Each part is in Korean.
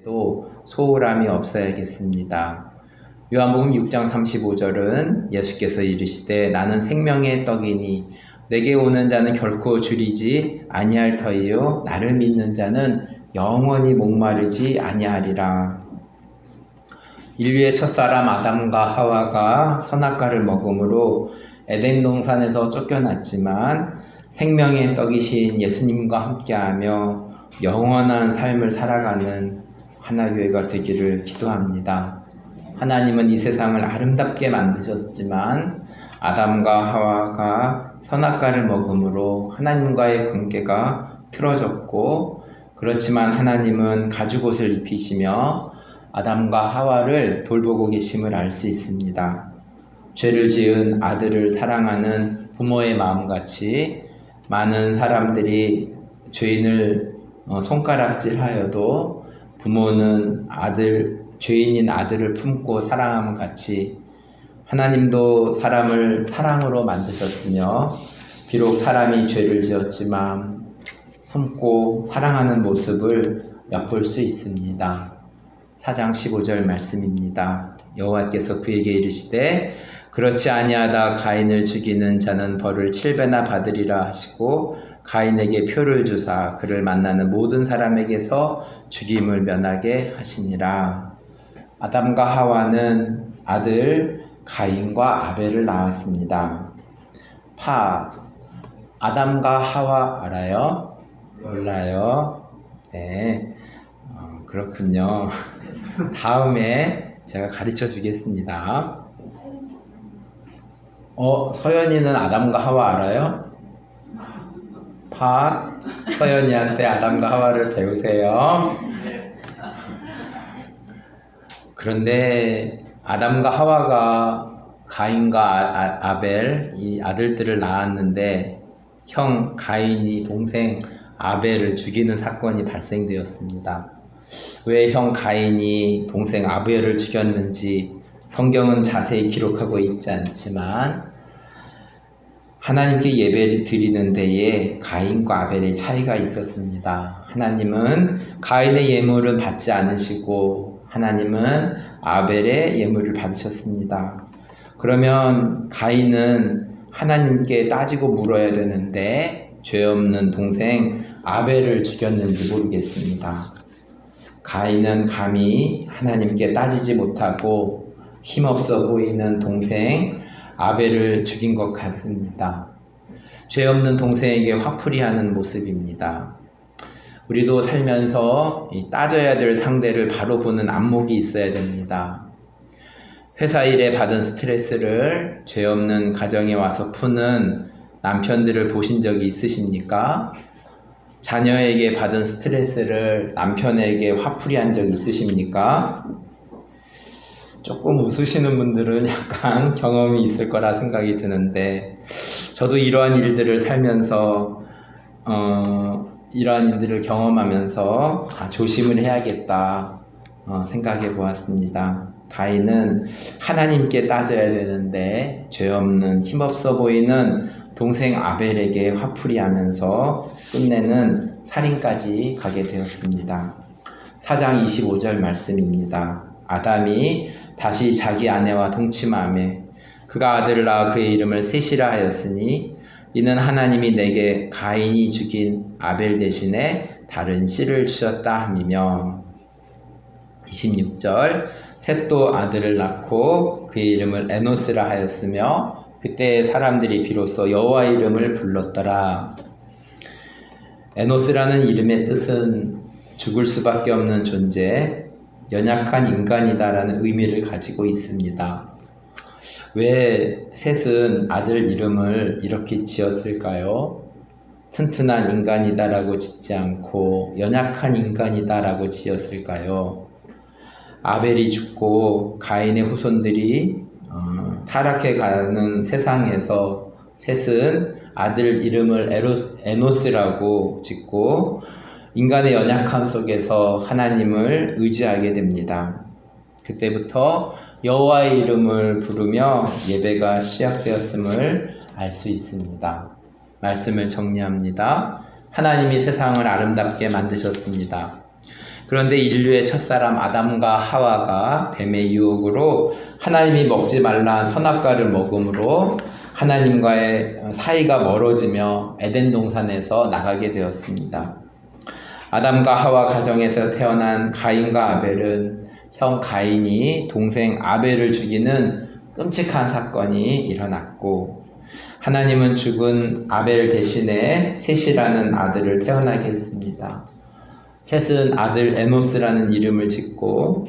또 소홀함이 없어야겠습니다. 요한복음 6장 35절은 예수께서 이르시되 나는 생명의 떡이니 내게 오는 자는 결코 줄이지 아니할 터이요 나를 믿는 자는 영원히 목마르지 아니하리라. 인류의 첫사람 아담과 하와가 선악과를 먹음으로 에덴 동산에서 쫓겨났지만 생명의 떡이신 예수님과 함께하며 영원한 삶을 살아가는 하나교회가 되기를 기도합니다. 하나님은 이 세상을 아름답게 만드셨지만 아담과 하와가 선악과를 먹음으로 하나님과의 관계가 틀어졌고, 그렇지만 하나님은 가죽옷을 입히시며 아담과 하와를 돌보고 계심을 알 수 있습니다. 죄를 지은 아들을 사랑하는 부모의 마음같이 많은 사람들이 죄인을 손가락질하여도 부모는 죄인인 아들을 품고 사랑함 같이 하나님도 사람을 사랑으로 만드셨으며 비록 사람이 죄를 지었지만 품고 사랑하는 모습을 엿볼 수 있습니다. 4장 15절 말씀입니다. 여호와께서 그에게 이르시되 그렇지 아니하다 가인을 죽이는 자는 벌을 7배나 받으리라 하시고 가인에게 표를 주사 그를 만나는 모든 사람에게서 죽임을 면하게 하시니라. 아담과 하와는 아들 가인과 아벨을 낳았습니다. 아담과 하와 알아요? 몰라요? 네, 그렇군요. 다음에 제가 가르쳐 주겠습니다. 서연이는 아담과 하와 알아요? 서연이한테 아담과 하와를 배우세요. 그런데 아담과 하와가 가인과 아벨 이 아들들을 낳았는데 형 가인이 동생 아벨을 죽이는 사건이 발생되었습니다. 왜 형 가인이 동생 아벨을 죽였는지 성경은 자세히 기록하고 있지 않지만 하나님께 예배를 드리는 데에 가인과 아벨의 차이가 있었습니다. 하나님은 가인의 예물은 받지 않으시고 하나님은 아벨의 예물을 받으셨습니다. 그러면 가인은 하나님께 따지고 물어야 되는데 죄 없는 동생 아벨을 죽였는지 모르겠습니다. 가인은 감히 하나님께 따지지 못하고 힘없어 보이는 동생 아벨을 죽인 것 같습니다. 죄 없는 동생에게 화풀이하는 모습입니다. 우리도 살면서 따져야 될 상대를 바로 보는 안목이 있어야 됩니다. 회사 일에 받은 스트레스를 죄 없는 가정에 와서 푸는 남편들을 보신 적이 있으십니까? 자녀에게 받은 스트레스를 남편에게 화풀이한 적 있으십니까? 조금 웃으시는 분들은 약간 경험이 있을 거라 생각이 드는데 저도 이러한 일들을 살면서 이러한 일들을 경험하면서 조심을 해야겠다 생각해 보았습니다. 가인은 하나님께 따져야 되는데 죄 없는 힘없어 보이는 동생 아벨에게 화풀이하면서 끝내는 살인까지 가게 되었습니다. 4장 25절 말씀입니다. 아담이 다시 자기 아내와 동침하매 그가 아들을 낳아 그의 이름을 셋이라 하였으니 이는 하나님이 내게 가인이 죽인 아벨 대신에 다른 씨를 주셨다 함이며 26절 셋도 아들을 낳고 그의 이름을 에노스라 하였으며 그때 사람들이 비로소 여호와의 이름을 불렀더라. 에노스라는 이름의 뜻은 죽을 수밖에 없는 존재, 연약한 인간이다라는 의미를 가지고 있습니다. 왜 셋은 아들 이름을 이렇게 지었을까요? 튼튼한 인간이다라고 짓지 않고 연약한 인간이다라고 지었을까요? 아벨이 죽고 가인의 후손들이 타락해가는 세상에서 셋은 아들 이름을 에노스라고 짓고 인간의 연약함 속에서 하나님을 의지하게 됩니다. 그때부터 여호와의 이름을 부르며 예배가 시작되었음을 알 수 있습니다. 말씀을 정리합니다. 하나님이 세상을 아름답게 만드셨습니다. 그런데 인류의 첫사람 아담과 하와가 뱀의 유혹으로 하나님이 먹지 말라는 선악과를 먹음으로 하나님과의 사이가 멀어지며 에덴 동산에서 나가게 되었습니다. 아담과 하와 가정에서 태어난 가인과 아벨은 형 가인이 동생 아벨을 죽이는 끔찍한 사건이 일어났고, 하나님은 죽은 아벨 대신에 셋이라는 아들을 태어나게 했습니다. 셋은 아들 에노스라는 이름을 짓고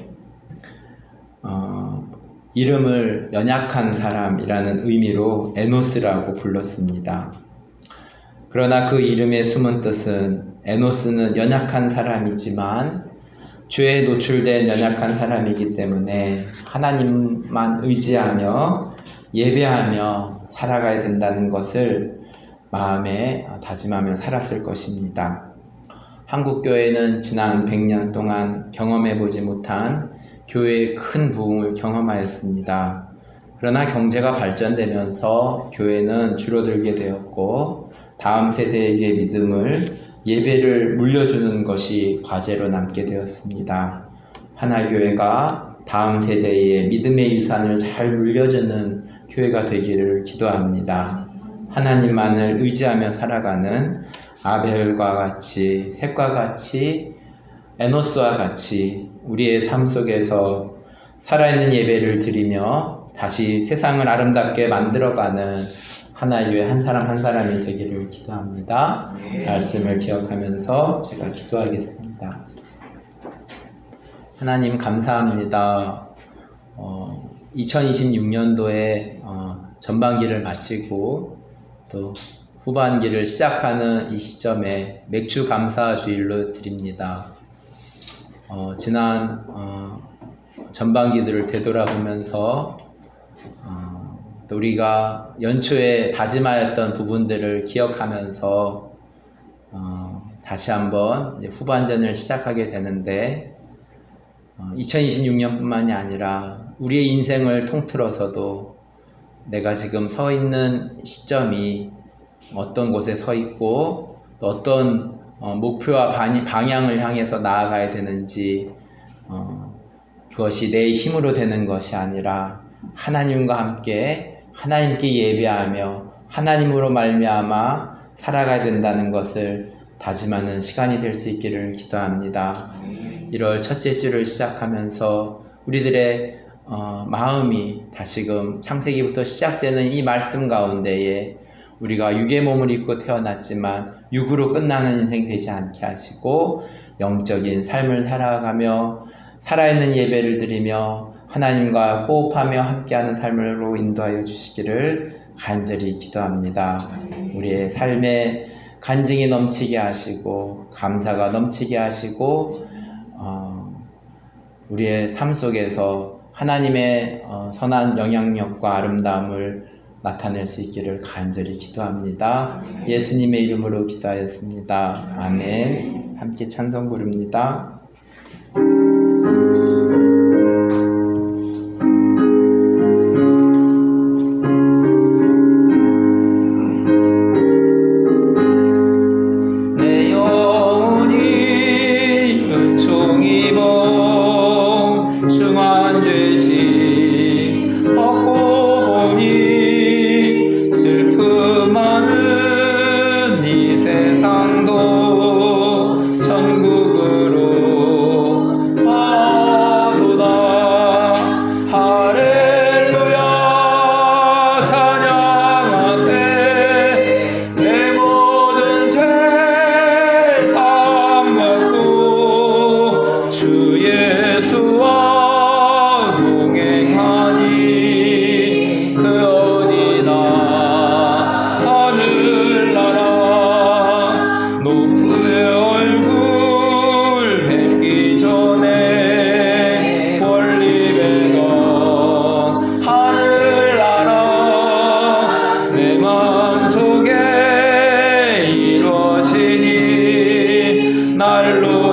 이름을 연약한 사람이라는 의미로 에노스라고 불렀습니다. 그러나 그 이름의 숨은 뜻은 에노스는 연약한 사람이지만 죄에 노출된 연약한 사람이기 때문에 하나님만 의지하며 예배하며 살아가야 된다는 것을 마음에 다짐하며 살았을 것입니다. 한국교회는 지난 100년 동안 경험해보지 못한 교회의 큰 부흥을 경험하였습니다. 그러나 경제가 발전되면서 교회는 줄어들게 되었고, 다음 세대에게 믿음을, 예배를 물려주는 것이 과제로 남게 되었습니다. 하나교회가 다음 세대의 믿음의 유산을 잘 물려주는 교회가 되기를 기도합니다. 하나님만을 의지하며 살아가는 아벨과 같이, 셋과 같이, 에노스와 같이 우리의 삶 속에서 살아있는 예배를 드리며 다시 세상을 아름답게 만들어가는 하나교회 한 사람 한 사람이 되기를 기도합니다. 말씀을 기억하면서 제가 기도하겠습니다. 하나님 감사합니다. 2026년도에 전반기를 마치고 또 후반기를 시작하는 이 시점에 맥주 감사 주일로 드립니다. 지난 전반기들을 되돌아보면서 또 우리가 연초에 다짐하였던 부분들을 기억하면서 다시 한번 후반전을 시작하게 되는데, 2026년뿐만이 아니라 우리의 인생을 통틀어서도 내가 지금 서 있는 시점이 어떤 곳에 서 있고 또 어떤 목표와 방향을 향해서 나아가야 되는지, 그것이 내 힘으로 되는 것이 아니라 하나님과 함께 하나님께 예배하며 하나님으로 말미암아 살아가야 된다는 것을 다짐하는 시간이 될 수 있기를 기도합니다. 1월 첫째 주를 시작하면서 우리들의 마음이 다시금 창세기부터 시작되는 이 말씀 가운데에 우리가 육의 몸을 입고 태어났지만 육으로 끝나는 인생 되지 않게 하시고 영적인 삶을 살아가며 살아있는 예배를 드리며 하나님과 호흡하며 함께하는 삶으로 인도하여 주시기를 간절히 기도합니다. 우리의 삶에 간증이 넘치게 하시고 감사가 넘치게 하시고 우리의 삶 속에서 하나님의 선한 영향력과 아름다움을 나타낼 수 있기를 간절히 기도합니다. 예수님의 이름으로 기도하였습니다. 아멘. 함께 찬송 부릅니다.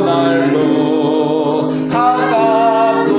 날로 가깝도록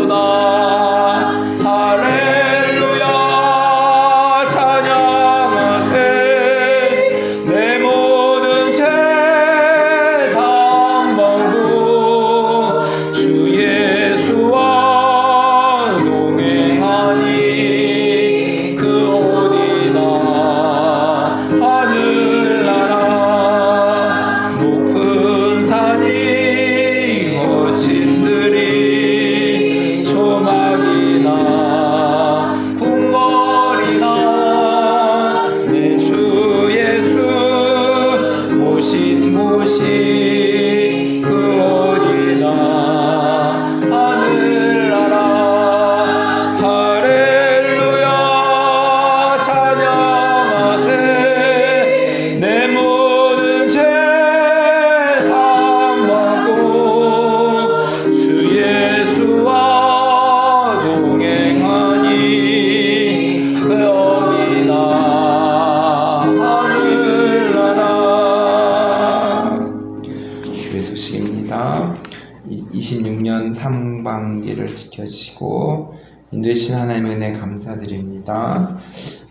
관계를 지켜주시고 인도해 주신 하나님의 은혜 감사드립니다.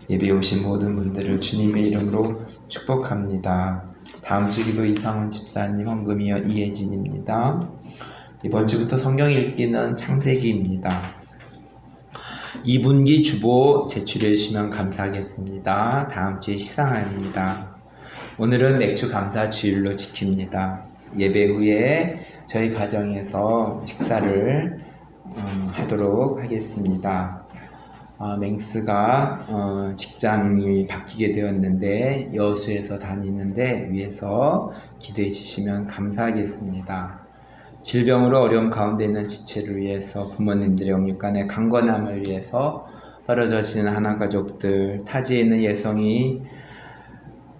예배에 오신 모든 분들을 주님의 이름으로 축복합니다. 다음 주 기도 이상훈 집사님, 헌금이요 이혜진입니다. 이번 주부터 성경 읽기는 창세기입니다. 2분기 주보 제출해 주시면 감사하겠습니다. 다음 주에 시상합니다. 오늘은 맥주 감사 주일로 지킵니다. 예배 후에 저희 가정에서 식사를 하도록 하겠습니다. 맹스가 직장이 바뀌게 되었는데 여수에서 다니는데 위해서 기도해 주시면 감사하겠습니다. 질병으로 어려움 가운데 있는 지체를 위해서 부모님들의 영육간의 강건함을 위해서 떨어져 지는 하나가족들, 타지에 있는 예성이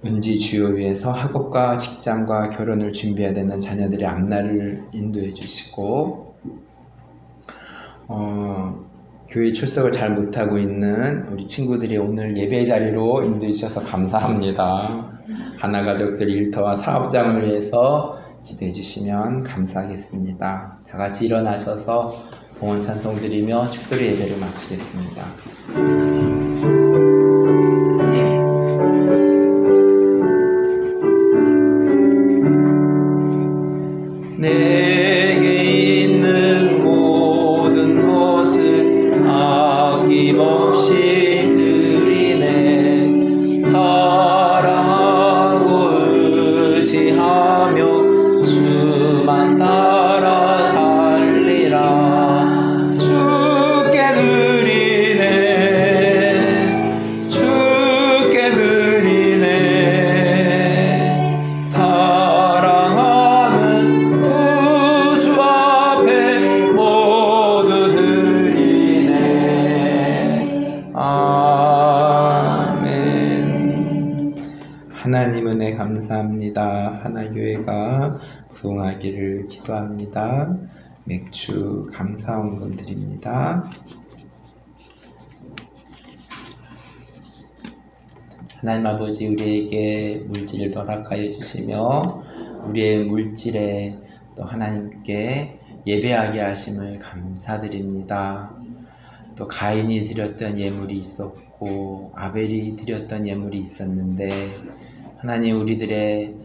은지 주요 위해서 학업과 직장과 결혼을 준비해야 되는 자녀들의 앞날을 인도해 주시고 교회 출석을 잘 못하고 있는 우리 친구들이 오늘 예배 자리로 인도해 주셔서 감사합니다. 하나가족들 일터와 사업장을 위해서 기도해 주시면 감사하겠습니다. 다 같이 일어나셔서 봉헌 찬송 드리며 축도의 예배를 마치겠습니다. 내게 있는 모든 것을 아낌없이 드리네. 사랑하고 의지하며 주만 따라 살리라. 주께 드리네. 주께 드리네. 사랑하는 구주 앞에 모두 드리네. 아멘. 하나님 은혜 감사합니다. 하나교회가 부흥하기를 기도합니다. 맥주 감사헌금 드립니다. 하나님 아버지, 우리에게 물질을 허락하여 주시며 우리의 물질에 또 하나님께 예배하게 하심을 감사드립니다. 또 가인이 드렸던 예물이 있었고 아벨이 드렸던 예물이 있었는데 하나님, 우리들의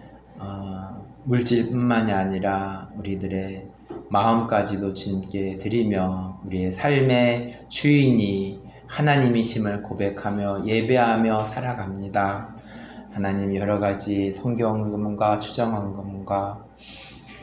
물질뿐만이 아니라 우리들의 마음까지도 주님께 드리며 우리의 삶의 주인이 하나님이심을 고백하며 예배하며 살아갑니다. 하나님, 여러가지 성경헌금과 추정헌금과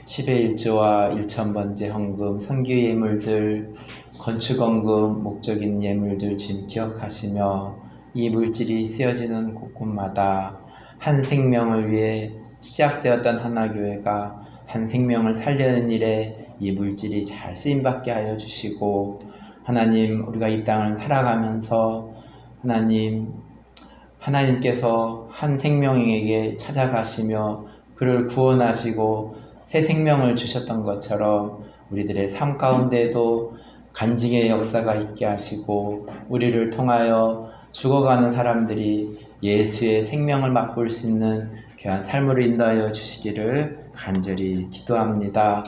10의 1조와 1,000번째 헌금, 선교 예물들, 건축헌금, 목적인 예물들 지금 기억하시며 이 물질이 쓰여지는 곳곳마다 한 생명을 위해 시작되었던 하나교회가 한 생명을 살리는 일에 이 물질이 잘 쓰임받게 하여 주시고, 하나님, 우리가 이 땅을 살아가면서 하나님께서 한 생명에게 찾아가시며 그를 구원하시고 새 생명을 주셨던 것처럼 우리들의 삶 가운데도 간증의 역사가 있게 하시고 우리를 통하여 죽어가는 사람들이 예수의 생명을 맛볼 수 있는 귀한 삶으로 인도하여 주시기를 간절히 기도합니다.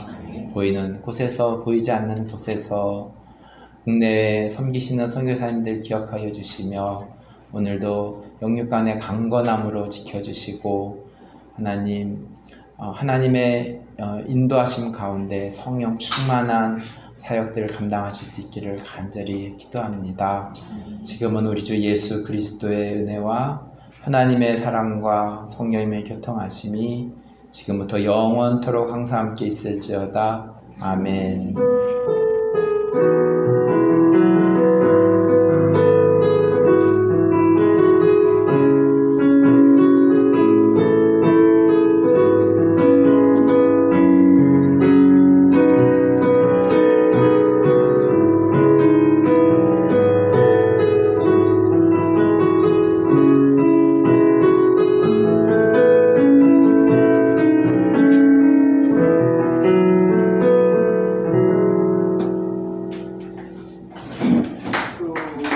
보이는 곳에서 보이지 않는 곳에서 국내에 섬기시는 선교사님들 기억하여 주시며 오늘도 영육간의 강건함으로 지켜주시고 하나님의 인도하심 가운데 성령 충만한 사역들을 감당하실 수 있기를 간절히 기도합니다. 지금은 우리 주 예수 그리스도의 은혜와 하나님의 사랑과 성령님의 교통하심이 지금부터 영원토록 항상 함께 있을지어다. 아멘.